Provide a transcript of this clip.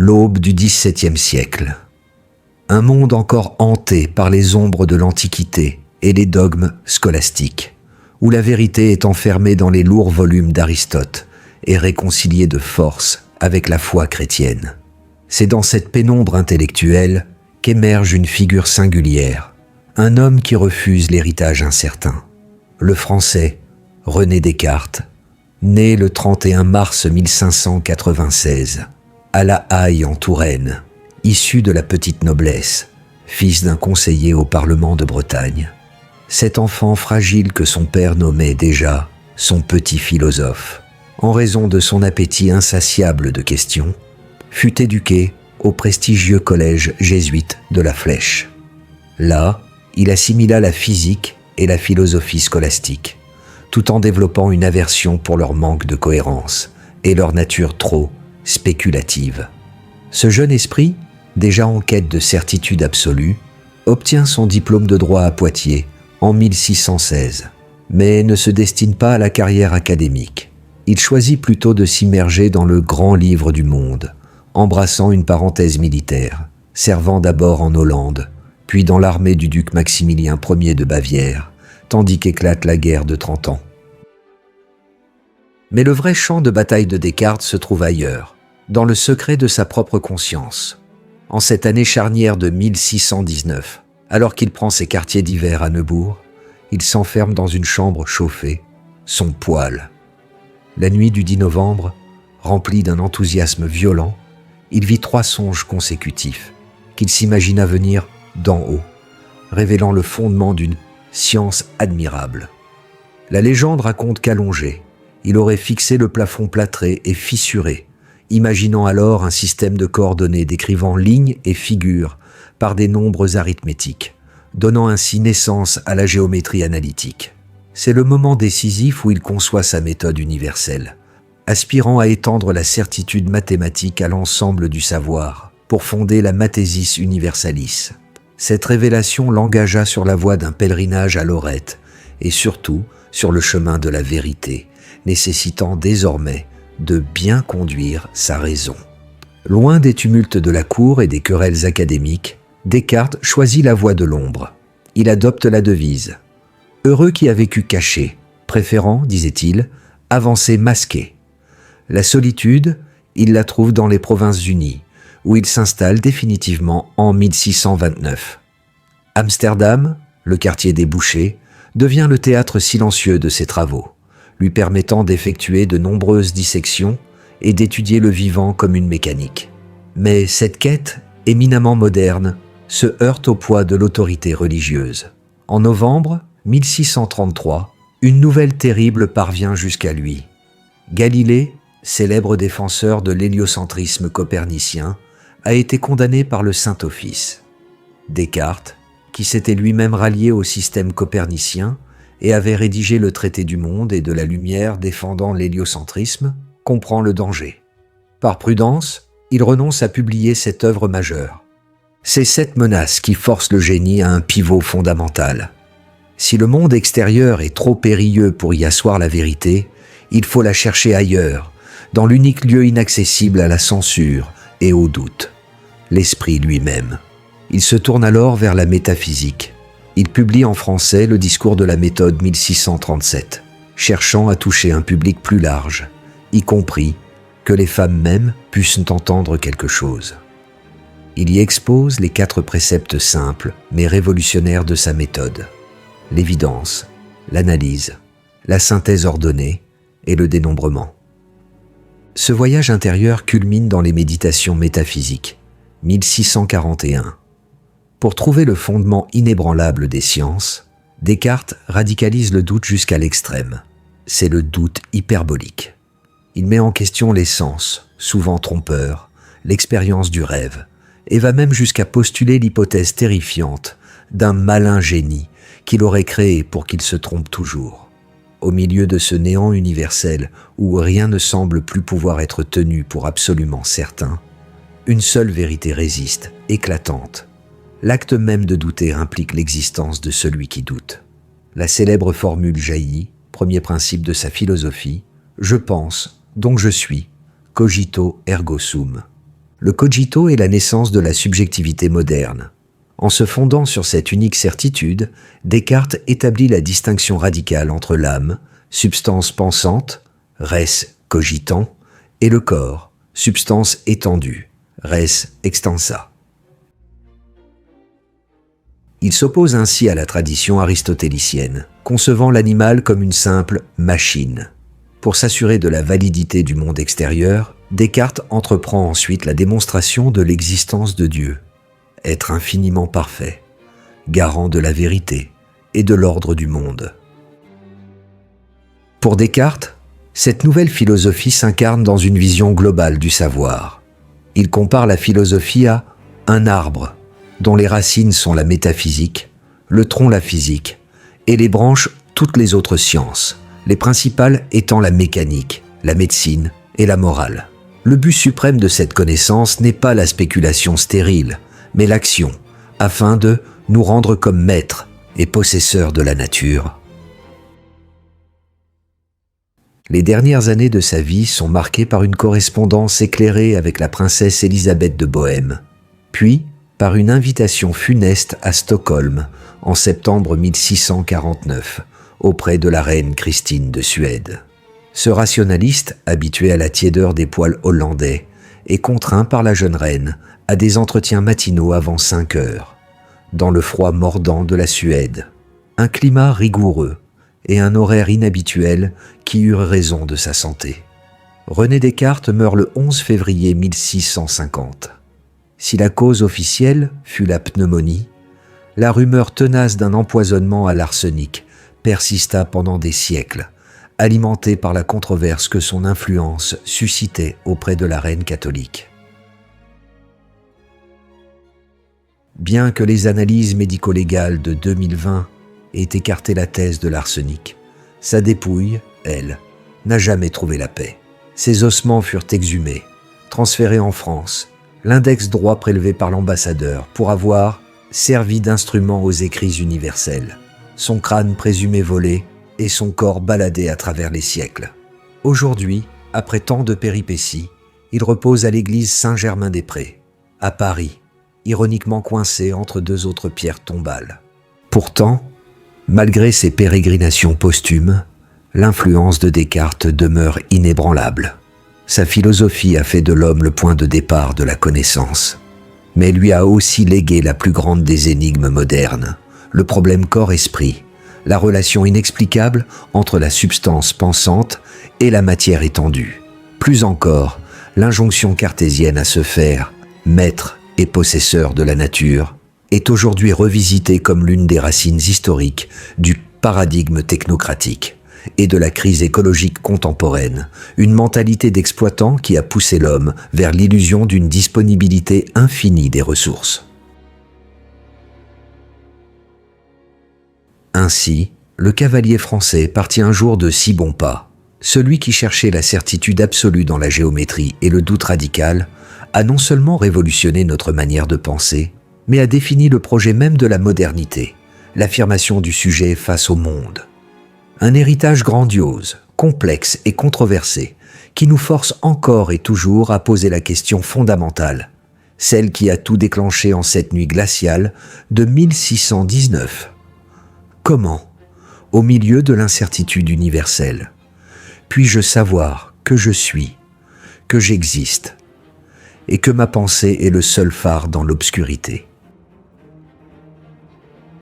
l'aube du XVIIe siècle. Un monde encore hanté par les ombres de l'Antiquité et les dogmes scolastiques, où la vérité est enfermée dans les lourds volumes d'Aristote et réconciliée de force avec la foi chrétienne. C'est dans cette pénombre intellectuelle qu'émerge une figure singulière, un homme qui refuse l'héritage incertain. Le Français René Descartes, né le 31 mars 1596, à La Haye en Touraine, issu de la petite noblesse, fils d'un conseiller au Parlement de Bretagne. Cet enfant fragile que son père nommait déjà son petit philosophe, en raison de son appétit insatiable de questions, fut éduqué au prestigieux collège jésuite de la Flèche. Là, il assimila la physique et la philosophie scolastique, tout en développant une aversion pour leur manque de cohérence et leur nature trop spéculative. Ce jeune esprit, déjà en quête de certitude absolue, obtient son diplôme de droit à Poitiers en 1616, mais ne se destine pas à la carrière académique. Il choisit plutôt de s'immerger dans le grand livre du monde, embrassant une parenthèse militaire, servant d'abord en Hollande, puis dans l'armée du duc Maximilien Ier de Bavière, tandis qu'éclate la guerre de 30 ans. Mais le vrai champ de bataille de Descartes se trouve ailleurs, dans le secret de sa propre conscience. En cette année charnière de 1619, alors qu'il prend ses quartiers d'hiver à Neubourg, il s'enferme dans une chambre chauffée, son poêle. La nuit du 10 novembre, rempli d'un enthousiasme violent, il vit 3 songes consécutifs, qu'il s'imagina venir d'en haut, révélant le fondement d'une science admirable. La légende raconte qu'allongé, il aurait fixé le plafond plâtré et fissuré, imaginant alors un système de coordonnées décrivant lignes et figures par des nombres arithmétiques, donnant ainsi naissance à la géométrie analytique. C'est le moment décisif où il conçoit sa méthode universelle, aspirant à étendre la certitude mathématique à l'ensemble du savoir, pour fonder la Mathesis Universalis. Cette révélation l'engagea sur la voie d'un pèlerinage à Lorette, et surtout sur le chemin de la vérité, nécessitant désormais de bien conduire sa raison. Loin des tumultes de la cour et des querelles académiques, Descartes choisit la voie de l'ombre. Il adopte la devise « Heureux qui a vécu caché, préférant, disait-il, avancer masqué ». La solitude, il la trouve dans les Provinces-Unies, où il s'installe définitivement en 1629. Amsterdam, le quartier des bouchers, devient le théâtre silencieux de ses travaux, lui permettant d'effectuer de nombreuses dissections et d'étudier le vivant comme une mécanique. Mais cette quête, éminemment moderne, se heurte au poids de l'autorité religieuse. En novembre 1633, une nouvelle terrible parvient jusqu'à lui. Galilée, célèbre défenseur de l'héliocentrisme copernicien, a été condamné par le Saint-Office. Descartes, qui s'était lui-même rallié au système copernicien et avait rédigé le traité du monde et de la lumière défendant l'héliocentrisme, comprend le danger. Par prudence, il renonce à publier cette œuvre majeure. C'est cette menace qui force le génie à un pivot fondamental. Si le monde extérieur est trop périlleux pour y asseoir la vérité, il faut la chercher ailleurs, dans l'unique lieu inaccessible à la censure et au doute, l'esprit lui-même. Il se tourne alors vers la métaphysique. Il publie en français le discours de la méthode 1637, cherchant à toucher un public plus large, y compris que les femmes mêmes puissent entendre quelque chose. Il y expose les 4 préceptes simples mais révolutionnaires de sa méthode: l'évidence, l'analyse, la synthèse ordonnée et le dénombrement. Ce voyage intérieur culmine dans les Méditations métaphysiques, 1641. Pour trouver le fondement inébranlable des sciences, Descartes radicalise le doute jusqu'à l'extrême. C'est le doute hyperbolique. Il met en question les sens, souvent trompeurs, l'expérience du rêve, et va même jusqu'à postuler l'hypothèse terrifiante d'un malin génie qu'il aurait créé pour qu'il se trompe toujours. Au milieu de ce néant universel où rien ne semble plus pouvoir être tenu pour absolument certain, une seule vérité résiste, éclatante. L'acte même de douter implique l'existence de celui qui doute. La célèbre formule jaillit, premier principe de sa philosophie: « Je pense, donc je suis, cogito ergo sum ». le cogito est la naissance de la subjectivité moderne. En se fondant sur cette unique certitude, Descartes établit la distinction radicale entre l'âme, substance pensante, res cogitant, et le corps, substance étendue, res extensa. Il s'oppose ainsi à la tradition aristotélicienne, concevant l'animal comme une simple machine. Pour s'assurer de la validité du monde extérieur, Descartes entreprend ensuite la démonstration de l'existence de Dieu, être infiniment parfait, garant de la vérité et de l'ordre du monde. Pour Descartes, cette nouvelle philosophie s'incarne dans une vision globale du savoir. Il compare la philosophie à un arbre, dont les racines sont la métaphysique, le tronc la physique, et les branches toutes les autres sciences, les principales étant la mécanique, la médecine et la morale. Le but suprême de cette connaissance n'est pas la spéculation stérile, mais l'action, afin de nous rendre comme maîtres et possesseurs de la nature. Les dernières années de sa vie sont marquées par une correspondance éclairée avec la princesse Élisabeth de Bohême, puis par une invitation funeste à Stockholm en septembre 1649, auprès de la reine Christine de Suède. Ce rationaliste, habitué à la tiédeur des poils hollandais, est contraint par la jeune reine à des entretiens matinaux avant 5 heures, dans le froid mordant de la Suède, un climat rigoureux et un horaire inhabituel qui eurent raison de sa santé. René Descartes meurt le 11 février 1650. Si la cause officielle fut la pneumonie, la rumeur tenace d'un empoisonnement à l'arsenic persista pendant des siècles, alimentée par la controverse que son influence suscitait auprès de la reine catholique. Bien que les analyses médico-légales de 2020 aient écarté la thèse de l'arsenic, sa dépouille, elle, n'a jamais trouvé la paix. Ses ossements furent exhumés, transférés en France, l'index droit prélevé par l'ambassadeur pour avoir servi d'instrument aux écrits universels, son crâne présumé volé et son corps baladé à travers les siècles. Aujourd'hui, après tant de péripéties, il repose à l'église Saint-Germain-des-Prés, à Paris, ironiquement coincé entre 2 autres pierres tombales. Pourtant, malgré ses pérégrinations posthumes, l'influence de Descartes demeure inébranlable. Sa philosophie a fait de l'homme le point de départ de la connaissance, mais lui a aussi légué la plus grande des énigmes modernes, le problème corps-esprit, la relation inexplicable entre la substance pensante et la matière étendue. Plus encore, l'injonction cartésienne à se faire maître et possesseur de la nature est aujourd'hui revisitée comme l'une des racines historiques du paradigme technocratique et de la crise écologique contemporaine, une mentalité d'exploitant qui a poussé l'homme vers l'illusion d'une disponibilité infinie des ressources. Ainsi, le cavalier français partit un jour de si bon pas. Celui qui cherchait la certitude absolue dans la géométrie et le doute radical a non seulement révolutionné notre manière de penser, mais a défini le projet même de la modernité, l'affirmation du sujet face au monde. Un héritage grandiose, complexe et controversé, qui nous force encore et toujours à poser la question fondamentale, celle qui a tout déclenché en cette nuit glaciale de 1619. Comment, au milieu de l'incertitude universelle, puis-je savoir que je suis, que j'existe, et que ma pensée est le seul phare dans l'obscurité ?